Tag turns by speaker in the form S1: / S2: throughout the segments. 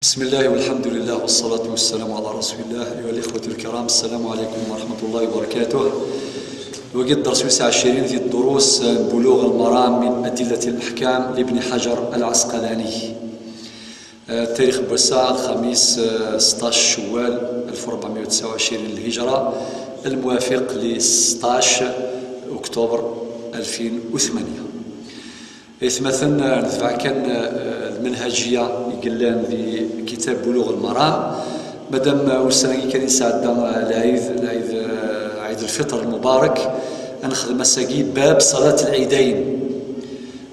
S1: بسم الله والحمد لله والصلاة والسلام على رسول الله. أيها الإخوة الكرام، السلام عليكم ورحمة الله وبركاته. وقد درس 29 في الدروس بلوغ المرام من أدلة الأحكام لابن حجر العسقلاني. تاريخ بوسعة الخميس 16 شوال 1429 للهجرة، الموافق ل 16 أكتوبر 2008. مثلا نتبع كان المنهجيه يقلان في كتاب بلوغ المرام. مادام وسنة كان يساعد عيد الفطر المبارك، نخدم مساقي باب صلاة العيدين.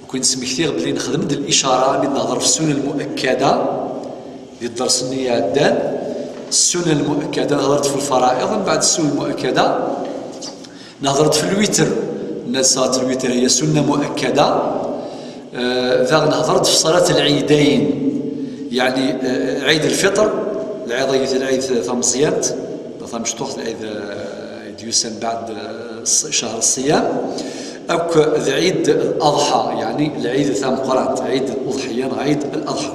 S1: وكنت نسمي كثير بلي نخدم الإشارة اللي نهضر في السنة المؤكدة في الدرس النية عدان. السنة المؤكدة نهضرت في الفرائض، من بعد السنة المؤكدة نهضرت في الوتر. صلاة الوتر هي سنة مؤكدة. ذا نهضرت في صلاة العيدين، يعني عيد الفطر، العيد ثمصيات ثمشطوح، العيد يسن بعد شهر الصيام، أو عيد الأضحى، يعني العيد ثام قرات، عيد الأضحية، عيد الأضحى.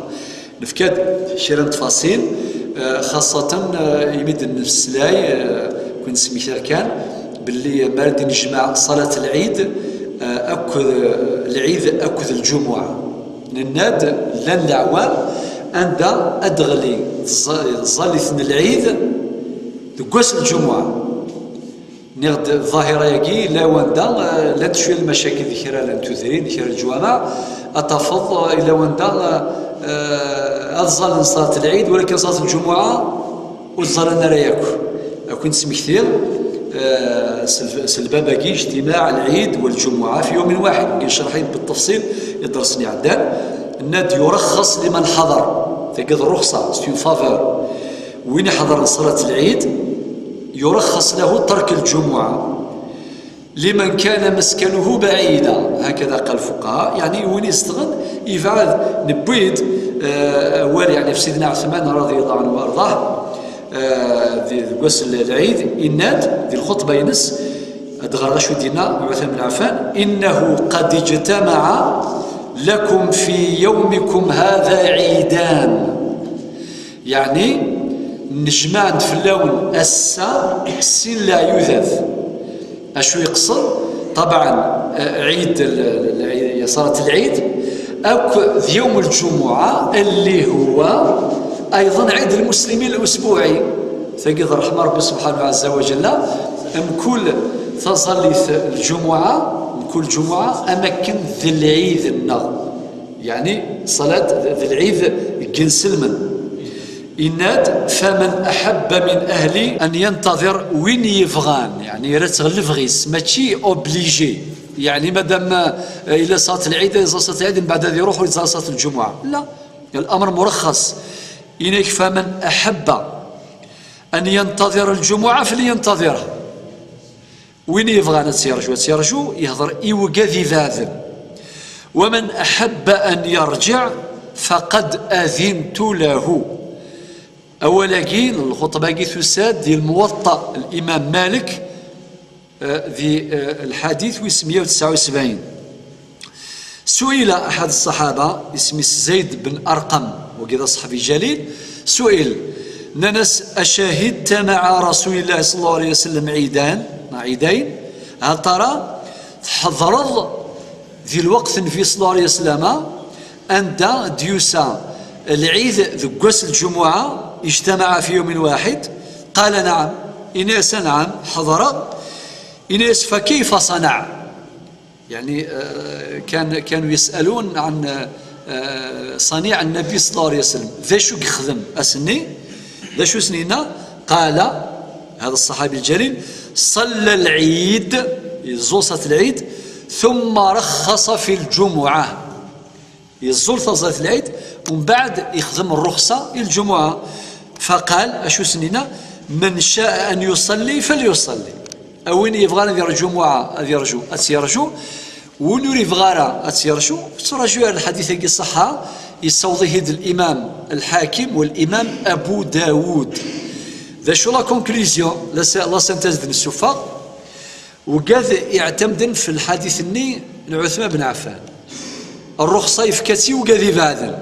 S1: نفكاد شيران تفاصيل خاصة يمد السلاي كنت سميتها كان باللي مارد نجمع صلاة العيد أكد العيد أكد الجمعة نناد لن العوام عند أدغلي ظلثن العيد تقوس الجمعة نغد الظاهرة يجي لا وندا لا تشوي المشاكل ذكرى لن تثرين ذكرى الجوامع أتفض إلى وندا أظل صلاة العيد، ولكن صلاة الجمعة وظلنا لا ياكل. كنت سمي كثير سلباباكي اجتماع العيد والجمعة في يوم واحد، كنشرحين بالتفصيل يدرسني عدان. الناد يرخص لمن حضر، تلقى الرخصة ستون فافور، وين يحضر صلاة العيد يرخص له ترك الجمعة لمن كان مسكنه بعيدا، هكذا قال الفقهاء. يعني وين يستغل يفعل نبويد والي يعني في سيدنا عثمان رضي الله عنه وارضاه ذي غسل العيد إناد ذي الخطبة ينس أدغر شو دينا عثمان بن عفان: إنه قد اجتمع لكم في يومكم هذا عيدان. يعني نجمان في اللون السين لا يذذ. أشو يقصد؟ طبعا عيد صلاة العيد أو يوم الجمعة اللي هو أيضا عيد المسلمين الأسبوعي. تجد رحمة ربي سبحانه عز وجل كل تصلي الجمعة كل جمعة أمكن ذي العيد النغ، يعني صلاة ذي العيد جنسلمن إناد. فمن أحب من أهلي أن ينتظر وين يفغان، يعني رتغلف غيس ماشي أوبليجي، يعني مادام إلى صلاة العيد إذا صلاة العيد من بعد هذا يروح إلى صلاة الجمعة، لا، الأمر مرخص. إنك فمن أحب أن ينتظر الجمعة فلينتظرها. وين يبغى تسيرجو يهضر إيوكاذي ذاذن. ومن أحب أن يرجع فقد أذنت له. أولا كين الخطبة كي تساد ديال الموطأ الإمام مالك ذي الحديث ويسميه 79. سئل أحد الصحابة اسمه زيد بن أرقم وكذا صحابي جليل، سئل: ننس أشهدت مع رسول الله صلى الله عليه وسلم عيدين؟ هل ترى تحضرض ذي الوقت في صلى الله عليه وسلم عند ديوسا العيد ذقوس الجمعة اجتمع في يوم واحد؟ قال: نعم. إناس نعم حضر. إناس فكيف صنع؟ يعني كانوا يسألون عن صنيع النبي صلى الله عليه وسلم، ذا شو يخدم أسني ذا شو سنينا؟ قال هذا الصحابي الجليل: صلى العيد يزوصة العيد ثم رخص في الجمعة. يزول صلاة العيد ومن بعد يخدم الرخصة الجمعة. فقال أشو سنينا: من شاء أن يصلي فليصلي. أوين يبغى يدير الجمعة أتيرجو ونوري فغارة أتيرجو ترجو الحديث كي صحة يصوضيه الإمام الحاكم والإمام أبو داود. ذا شو لا كونكليزيون لا سنتز دن السفاق وقاذ يعتمد في الحديث الني لعثمان بن عفان الرخصة يفكتي وقاذ يبعدن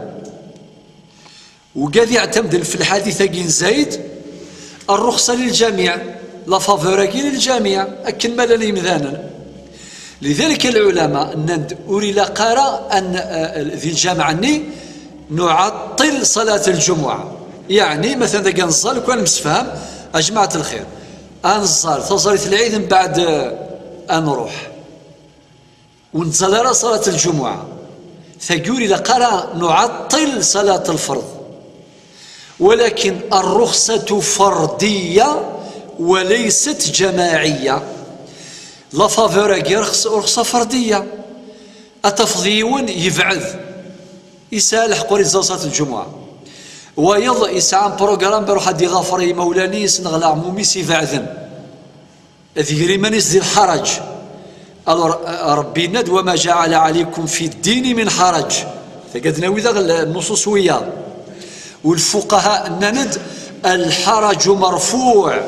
S1: وقاعد يعتمد في الحديث كين زايد الرخصة للجميع، لا فافوراكي للجميع، أكن ما لا يمذانا. لذلك العلماء نند أوري لقارا أن ذي الجامع نعطل صلاة الجمعة. يعني مثلا إذا نصلي كون مسفهم أجماعة الخير أنصل تصلي العيد من بعد أن نروح ونصلي صلاة الجمعة، ثقولي لقارا نعطل صلاة الفرض، ولكن الرخصة فردية وليست جماعية. لا فافوراكي رخصة فردية، التفضيون يبعث يسالح قوري صلاة الجمعة ويض يسعى بروغرام بروح هادي غافري مولاني سنغلى عمومي سيفعذن ذي مانيس ذي الحرج. ربي ند وما جعل عليكم في الدين من حرج، فقدنا وذا النصوص وياه. والفقهاء ند الحرج مرفوع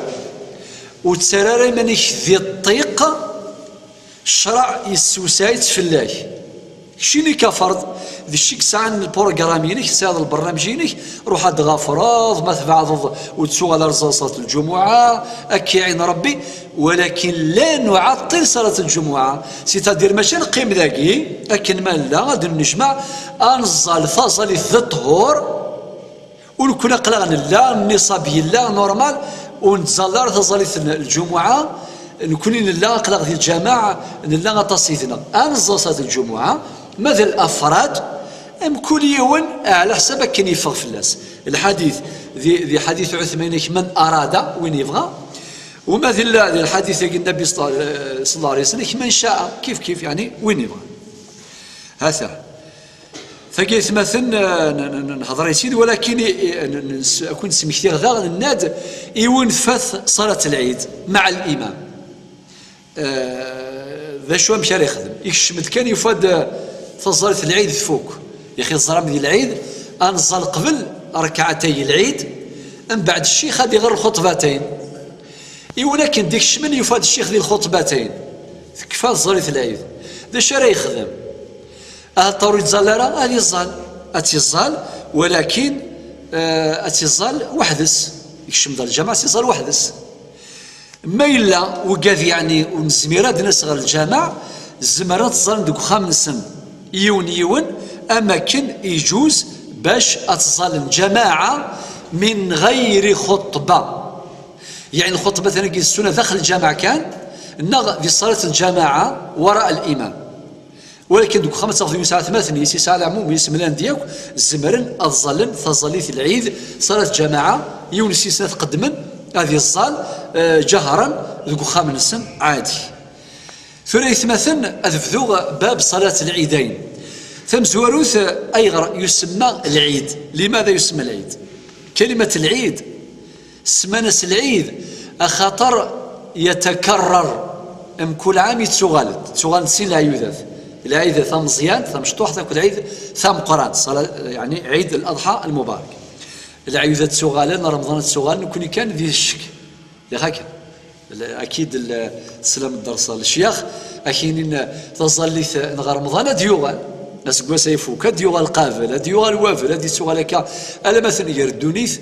S1: وتسراري مانيش ذي الطيق الشرع يسوسايت في الله شيني كفرض ذي الشيك ساعن البروغرامينيك ساعد البرنامجينيك روح هاد غافراض ما تبعض وتسوى على صلاة الجمعة أكي عين ربي، ولكن لا نعطل صلاة الجمعة. سيتادير ماشي نقيم ذاكي لكن ما لا غادي نجمع أنزل فاصل الظهور ونكون قلقنا لا النصابي لا نورمال ونتزلر تصلي الجمعة نكون لا قلق في الجماعة لا غتصيتنا أنزل صلاة الجمعة. ماذا الأفراد كل يوم على حسب كان يفغ في الناس. الحديث ذي حديث عثمان من أراد وين يبغى، وماذا الحديث النبي صلى الله عليه وسلم من شاء كيف يعني وين يبغى. هذا فقيت مثلا نهضر يا سيدي، ولكن أكون سميتي غدا الناد يونفث صلاة العيد مع الإمام. ذا شو مشى يخدم يكشمت كان يفاد صلاة العيد فوق يا أخي الظلام ديال العيد أنزل قبل ركعتي العيد من بعد الشيخ هذه غير الخطبتين، ولكن ديك الشمن يفاد الشيخ ديال الخطبتين كفى صلاة العيد. ذا شو راه يخدم طوري تزال هذه الزال أتيزال، ولكن أتيزال وحدس يكشم دار الجامعة أتيزال وحدس ما إلا وقاذ يعني ونزميرات ناس غير الجامع الزمرات تزال دوك خامس يون أماكن يجوز باش أتصل الجماعة من غير خطبة. يعني الخطبة ثاني السنة داخل الجامع كان في صلاة الجماعة وراء الإمام، ولكن دوك 5 ساعات 8 ساعة العموم يسملان ديالك الزمرن أظلن ثظليت العيد صلاة جماعة يون سنة قدما هذه الصال جهرا دوك خامس عادي. ثلاث مثلا أذفذو باب صلاة العيدين ثم زواروث أيغر يسمى العيد. لماذا يسمى العيد؟ كلمة العيد سمانس العيد خطر يتكرر كل عام تسوغالد سين العيودات العيد ثم مزيان ثم شطوح ثم كل عيد ثم قران صلاة يعني عيد الأضحى المبارك. العيودات تسوغالن رمضان تسوغالن كوني كان ذي الشك يا هكا أكيد السلام الدرس الشيخ أكيد تظل نغار رمضان ديوغان ناس قوا سيفوك ديوغا القافل ديوغا الوافل هذه سوالك ألا مثلا يردونيث،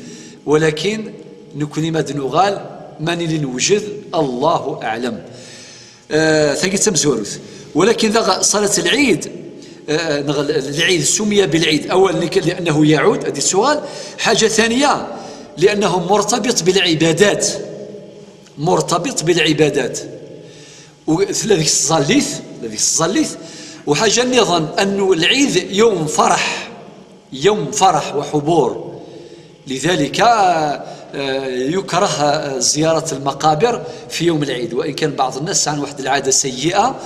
S1: ولكن نكوني ما دنوغال ماني لنوجد الله أعلم. ثقيت سمزوروث، ولكن ذا صلاة العيد العيد سمي بالعيد أولا لأنه يعود هذه السؤال. حاجة ثانية لأنه مرتبط بالعبادات الذي الصليث. وحاجة نظن أنه العيد يوم فرح وحبور، لذلك يكره زيارة المقابر في يوم العيد، وإن كان بعض الناس عن واحد العادة سيئة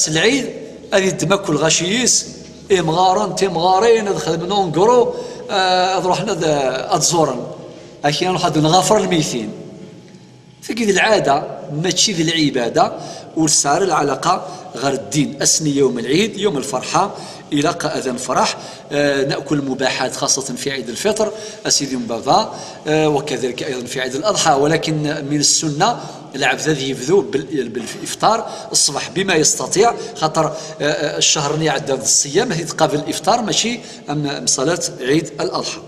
S1: العيد هذه الدمك الغشيس تمغارين ادخل من اونغرو رحنا اتزورن احيانا نروح نغافر الميتين. فكذا العاده ماشي ذي العباده والسار العلاقه غير الدين. اسني يوم العيد يوم الفرحه الى اذان فرح ناكل مباحات خاصه في عيد الفطر اسيدي بابا وكذلك ايضا في عيد الاضحى، ولكن من السنه العبد هذه يبذو بالافطار الصباح بما يستطيع، خاطر الشهر اللي عدى الصيام هي تقابل الافطار ماشي صلاه عيد الاضحى.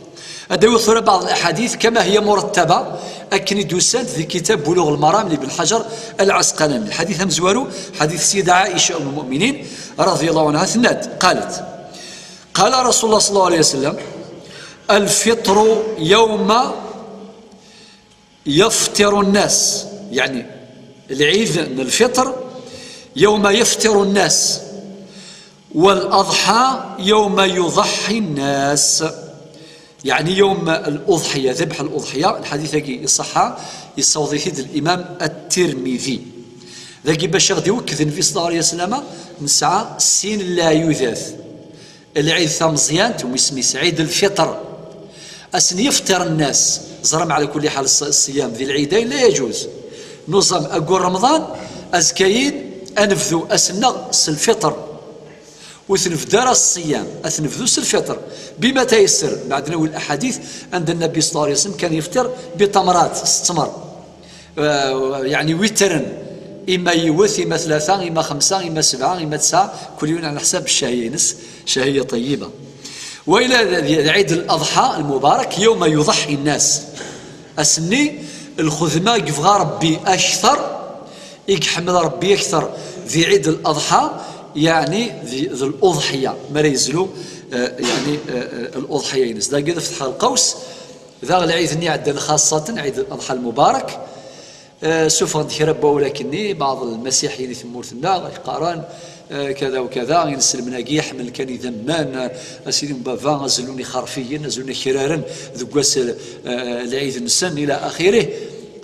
S1: هذا يوثر بعض الأحاديث كما هي مرتبة أكن دوسات في كتاب بلوغ المرام لابن حجر العسقلاني. الحديث مزوارو حديث السيدة عائشة أم المؤمنين رضي الله عنها ثنات قالت: قال رسول الله صلى الله عليه وسلم: الفطر يوم يفطر الناس، يعني العيد الفطر يوم يفطر الناس، والأضحى يوم يضحي الناس، يعني يوم الأضحية، ذبح الأضحية. الحديث يصح يصوضيه الإمام الترمذي ذاك باش غادي يوكد النبي صلى الله عليه وسلم نسعى سين لا يذاث العيد ثم مزيان ويسمي عيد الفطر أسن يفطر الناس زرم. على كل حال الصيام ذي العيدين لا يجوز. نظام أقول رمضان أزكاين أنفذو أسنغ الفطر وثنفدار الصيام أثنفذو الفطر بما تيسر. بعد نقول الأحاديث عند النبي صلى الله عليه وسلم كان يفطر بتمرات 6 تمر، يعني وترا، إما يوث إما 3 إما 5 إما 7 إما 9 كل يوم على حساب الشهية، شهية طيبة. وإلى عيد الأضحى المبارك يوم يضحي الناس أسني الخذمة يبغى ربي أكثر، يحمد ربي أكثر في عيد الأضحى، يعني ذي الأضحية ما ينزلوا يعني الأضحية ينزل. دا كذا فتح القوس ذا العيد اللي عندنا خاصة عيد الأضحى المبارك. سوف نذكر ولكني بعض المسيحيين في مورثنا يقارن كذا وكذا ينسل مناقي يحمل كان ذمان اسيدي بافا نزلوني خرفيا نزلوني خرارا ذكواس العيد النسان الى اخره.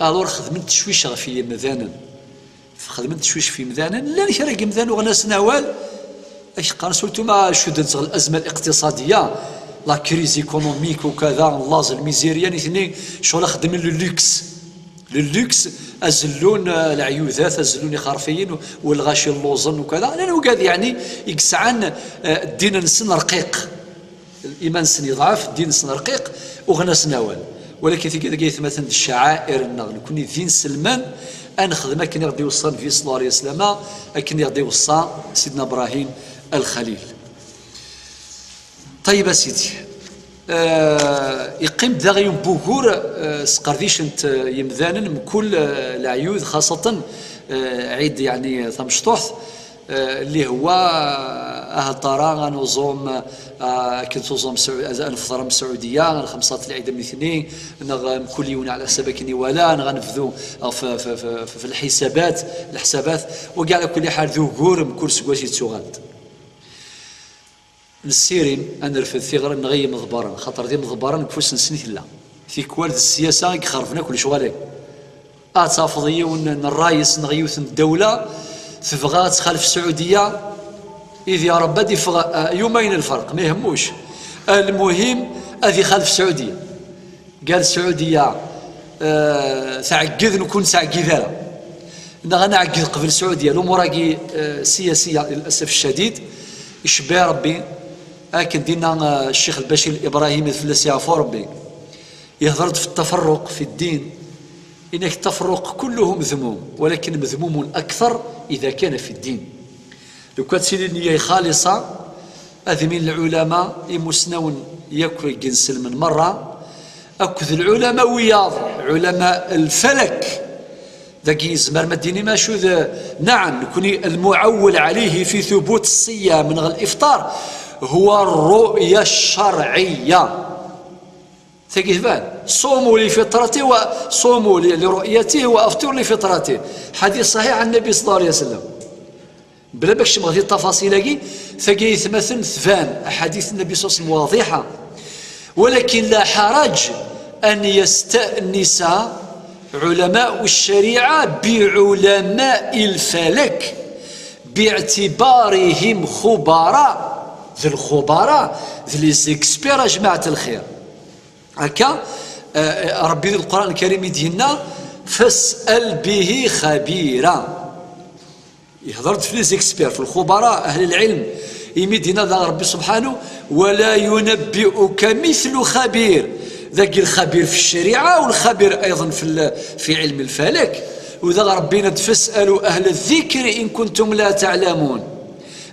S1: الور خدمت تشويش في مذانا، خدمت تشويش في مذانا لا نشرق مذان وغناس نوال اش قال سولتو ما شدت الازمه الاقتصاديه لا كريز ايكونوميك وكذا لاز الميزيريان اثنين شغل خدمين لللوكس أزلون العيوذات أزلون خرفيين والغاشي اللوزن وكذا، لأنه قاعد يعني يقسعن الدين نسن رقيق، الإيمان سن يضعف الدين سن رقيق وغناس نوال. ولكن في كذا قيث مثلا الشعائر النغل كوني دين سلمان أنخدم كان يغدي يوصل في صلى الله عليه وسلم كان يغدي يوصل سيدنا إبراهيم الخليل. طيب سيدي يقيم داغ يوم بوغور سقرديش انت يمذانا من كل العيود خاصة عيد يعني ثمشطوح اللي هو أهل طارا غنوزوم كنت وزوم نفطر من السعودية الخمسة العيد من الاثنين كل يوم على حساب كني ولا غنفذو في الحسابات وكاع على كل حال ذو غور من كل سكواشي تسوغالد السيرين أنا رفض ثغر نغي مضبرا خاطر ذي مضبرا نكفوس نسنيت لا في كوالد السياسة يخرفنا كل شغالين أتصافضية والرايس نغيوث الدولة تبغى تخالف السعودية إذ يا رب بدي يومين الفرق ما يهموش، المهم أذي خالف السعودية قال السعودية تعقد نكون تعقد أنا نعقد قبل السعودية الأمور سياسية للأسف الشديد يشبه ربي. لكن دينا الشيخ البشير الإبراهيمي الفلسي عفو ربي يهضرت في التفرق في الدين إنك التفرق كله مذموم ولكن مذموم أكثر إذا كان في الدين. لو كانت سيدي النية خالصة هذه من العلماء يمسنون ياكل جنسل من مرة أكذ العلماء وياض علماء الفلك ذاك يزمر مديني ما شو نعم نكون المعول عليه في ثبوت الصيام من الإفطار هو الرؤية الشرعية. ثقيفان صوموا لفطرته وصوموا لرؤيته وأفطروا لفطرته، حديث صحيح عن النبي صلى الله عليه وسلم بلا باش نبغي التفاصيل ثقيث مثل ثفان أحاديث النبي صلى الله عليه وسلم واضحة. ولكن لا حرج أن يستأنس علماء الشريعة بعلماء الفلك باعتبارهم خبراء ذي الخبراء ذي ليزيكسبير يا جماعة الخير. هكا ربي ذي القرآن الكريم يدينا فاسأل به خبيرا يهضرت في ليزيكسبير في الخبراء أهل العلم يمدينا ذا ربي سبحانه ولا ينبئك مثل خبير ذاك الخبير في الشريعة والخبير أيضا في علم الفلك. وذا ربنا فاسألوا أهل الذكر إن كنتم لا تعلمون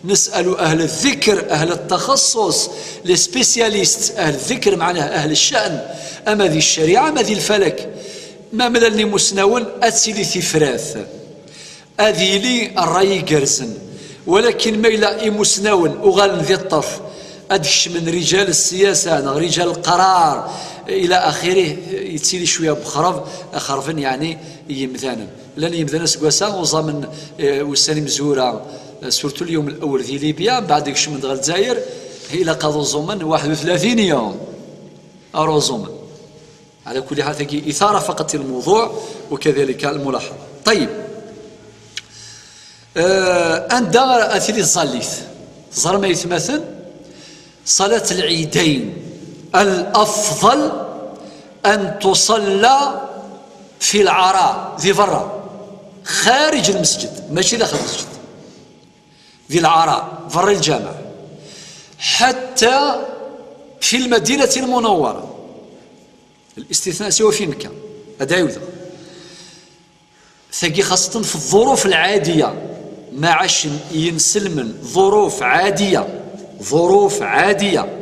S1: نسأل أهل الذكر أهل التخصص لي سبيسياليست، أهل الذكر معناه أهل الشأن، أما ذي الشريعة ما ذي الفلك ما ملالني مسنون أتسيلي ثفراث أذي لي الرأي قرسن، ولكن ما إلا مسنون أغال ذي الطرف أدش من رجال السياسة رجال القرار إلى آخره يتسيلي شوية بخرف خرفن يعني يمذانا لن يمذانا سكواسا وزامن وساني مزورة سورتو اليوم الأول ذي ليبيا بعد يكش من الجزائر إلى قضوا زمن 31 يوم أرو زمن. على كل حال ثقي إثارة فقط الموضوع وكذلك الملاحظة. طيب عند أثير الصليث زر ما يتمثل صلاة العيدين الأفضل أن تصلى في العراء ذي برا خارج المسجد ماشي داخل المسجد، ذي العراء برا الجامع، حتى في المدينة المنورة. الاستثناء سوى في مكة هذا يوذا ثقي خاصة في الظروف العادية ما عاش ينسلمن ظروف عادية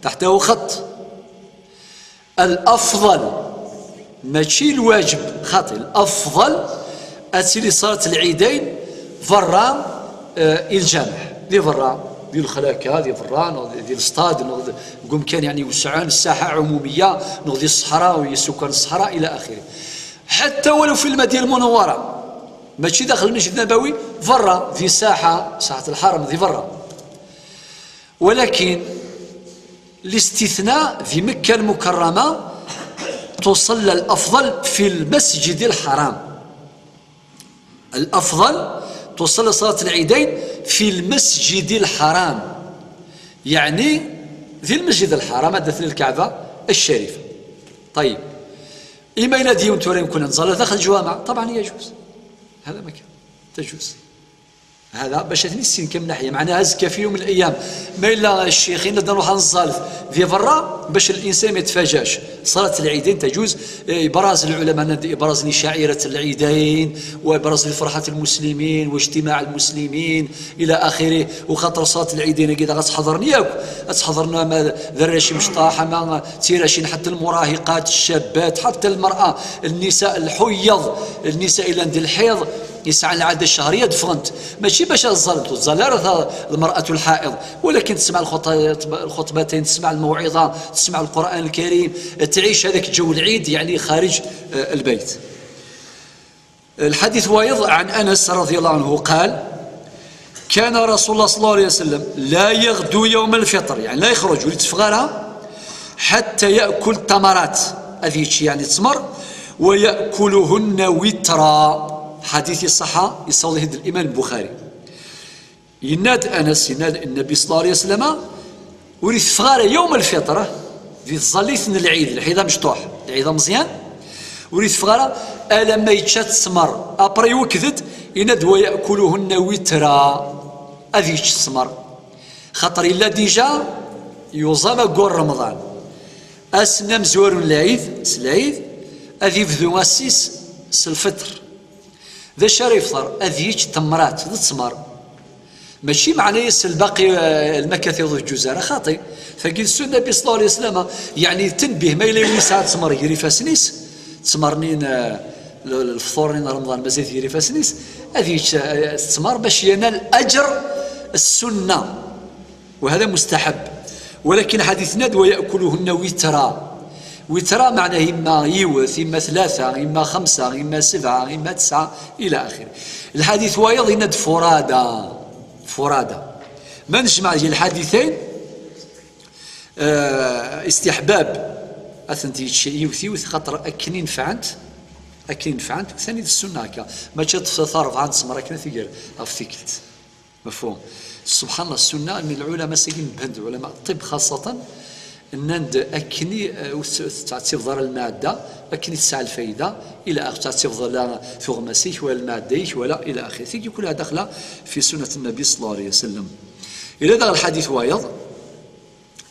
S1: تحته خط. الأفضل ماشي الواجب خاطئ، الأفضل أتسيلي صلاة العيدين برا الجامع ذي برا ديال الخلاكه ديال فران ديال الستاد قوم كان يعني يوسعون الساحه عموميه نغذي الصحراء وسكان الصحراء الى اخره، حتى ولو في المدينه المنوره ماشي داخل المسجد النبوي برا في ساحه الحرم ذي برا. ولكن الاستثناء في مكه المكرمه تصلى الافضل في المسجد الحرام، الافضل تصلى صلاه العيدين في المسجد الحرام، يعني في المسجد الحرام مثل الكعبة الشريفة. طيب إما إلى ديون توري يمكن نصلي داخل الجوامع طبعا يجوز، هذا مكان تجوز، هذا باش تنسين كم ناحية معناها أزكى في يوم من الأيام ما إلا الشيخين بدنا نروح نصالف في برا باش الإنسان ما يتفاجاش. صلاة العيدين تجوز، إبراز العلماء إبراز لشعيرة العيدين وإبراز لفرحة المسلمين واجتماع المسلمين إلى آخره. وخاطر صلاة العيدين كذا غتحضرني ياك تحضرنا ما ذراشي مشطاحة ما تيراشين حتى المراهقات الشابات حتى المرأة النساء الحيض النساء إلى ندير الحيض يسعى العادة الشهرية دفرنت ماشي باش الزلارة المرأة الحائض، ولكن تسمع الخطبتين تسمع الموعظة تسمع القرآن الكريم تعيش هذاك جو العيد يعني خارج البيت. الحديث وايض عن أنس رضي الله عنه قال كان رسول الله صلى الله عليه وسلم لا يغدو يوم الفطر يعني لا يخرج لتفغارها حتى يأكل تمرات هذه يعني تمر ويأكلهن وترا. حديث الصحة يصوله الإمام البخاري يناد أنس يناد النبي صلى الله عليه وسلم وريث فغار يوم الفطرة في الظليث من العيد العيد مشطوح العيد مزيان وريث فغار ألا ما يتشات سمر أبري وكذد يناد ويأكلهن وترا أذي السمر خاطر إلا ديجا يوزام قول رمضان أسنا مزور العيد أذي فذو أسيس سالفطر ذا الشهر يفطر أذيج تمرات ذا تسمر ماشي معناه الباقي المكاثر ذو الجزارة خاطئ. فقيل السنة النبي صلى الله عليه وسلم يعني تنبه ما إلا يساعد تسمر يجري فاسنيس تسمرنين الفطورين رمضان مازال يجري فاسنيس أذيج تسمر باش ينال أجر السنة وهذا مستحب. ولكن حديث ناد ويأكلهن وترا وترى معناه إما يوث إما ثلاثة إما خمسة إما سبعة إما تسعة إلى آخره. الحديث وايض يند فرادى ما نجمع الحديثين استحباب أثنتي يوث خاطر أكنين فعنت ثاني السنة هكا ما تشطف عند سمرة كنا ثقيل أفتكلت مفهوم. سبحان الله السنة من العلماء ساكن بهند علماء الطب خاصة النند أكني تفضل المادة أكني تسعى الفايدة إلى آخر تفضل ثغمسيك ولا الماديك ولا إلى آخره ثقي كلها داخلة في سنة النبي صلى الله عليه وسلم. إلى ذا الحديث وايض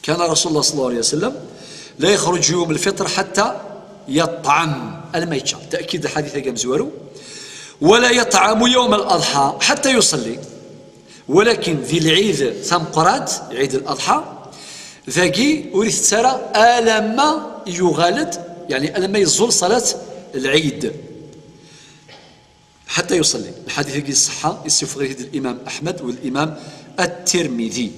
S1: كان رسول الله صلى الله عليه وسلم لا يخرج يوم الفطر حتى يطعم الميتة تأكيد الحديث كما زوارو ولا يطعم يوم الأضحى حتى يصلي ولكن ذي العيد ثم قرات عيد الأضحى ذاكي وريث ترى ألما يغالد، يعني ألما يزول صلاة العيد حتى يصلي. الحديث يجي الصحة يستفغ الإمام أحمد والإمام الترمذي.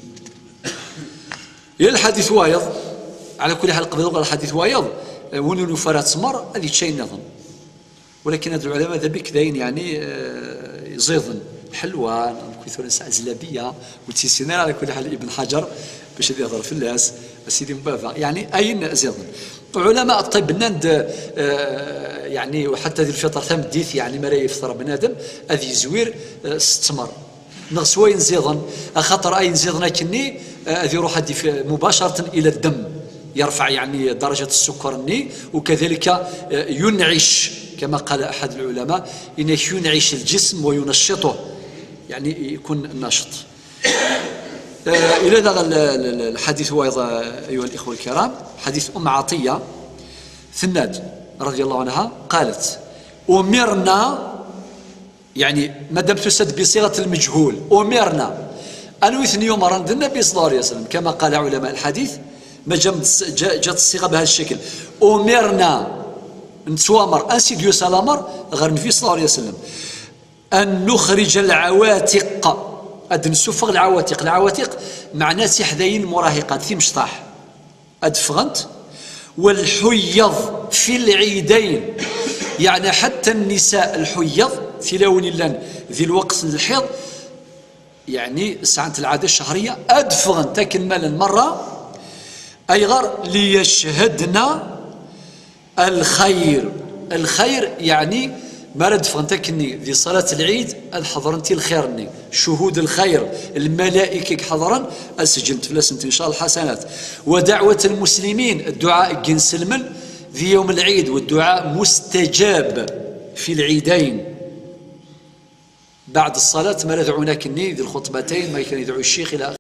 S1: إلى الحديث وايض على كل حال قبل الحديث وايض ونون فرات سمر هذه شيء نظم، ولكن هذا العلماء ذا بك داين يعني زيضن حلوان كثر زلابيه وتيسينار على كل حال ابن حجر باش يهضر في الناس سيدي مبافا يعني اين زيضن. علماء الطب نند يعني وحتى ذي الفطر ثم ديث يعني ما لا يفطر بنادم هذه زوير استمر نغس وين زيضن خاطر اين زيضن كني هذه يروح مباشره الى الدم يرفع يعني درجه السكر الني، وكذلك ينعش كما قال احد العلماء انه ينعش الجسم وينشطه يعني يكون ناشط. الى هذا الحديث هو ايضا ايها الاخوه الكرام حديث عطيه ثناد رضي الله عنها قالت امرنا، يعني ما دام تسد بصيغه المجهول امرنا ان يثني يوم رند النبي صلى الله عليه وسلم كما قال علماء الحديث ما جات الصيغه بهذا الشكل امرنا نتوامر انسيديو سالامر غير النبي صلى الله عليه وسلم ان نخرج العواتق اد نسفغ العواتق. العواتق معناه حذاين المراهقات في مشطاح ادفغنت والحيض في العيدين، يعني حتى النساء الحيض في لون اللان ذي الوقت الحيض يعني ساعة العادة الشهرية أدفغن تكمل المرة أي غير ليشهدنا الخير. الخير يعني مرد فغنتكني ذي صلاة العيد الحضرنتي الخيرني شهود الخير الملائكة حضرا السجن تفلسنت إن شاء الله الحسنات. ودعوة المسلمين الدعاء جنسلمن ذي يوم العيد والدعاء مستجاب في العيدين بعد الصلاة ما يدعونك ذي الخطبتين ما كان يدعو الشيخ إلى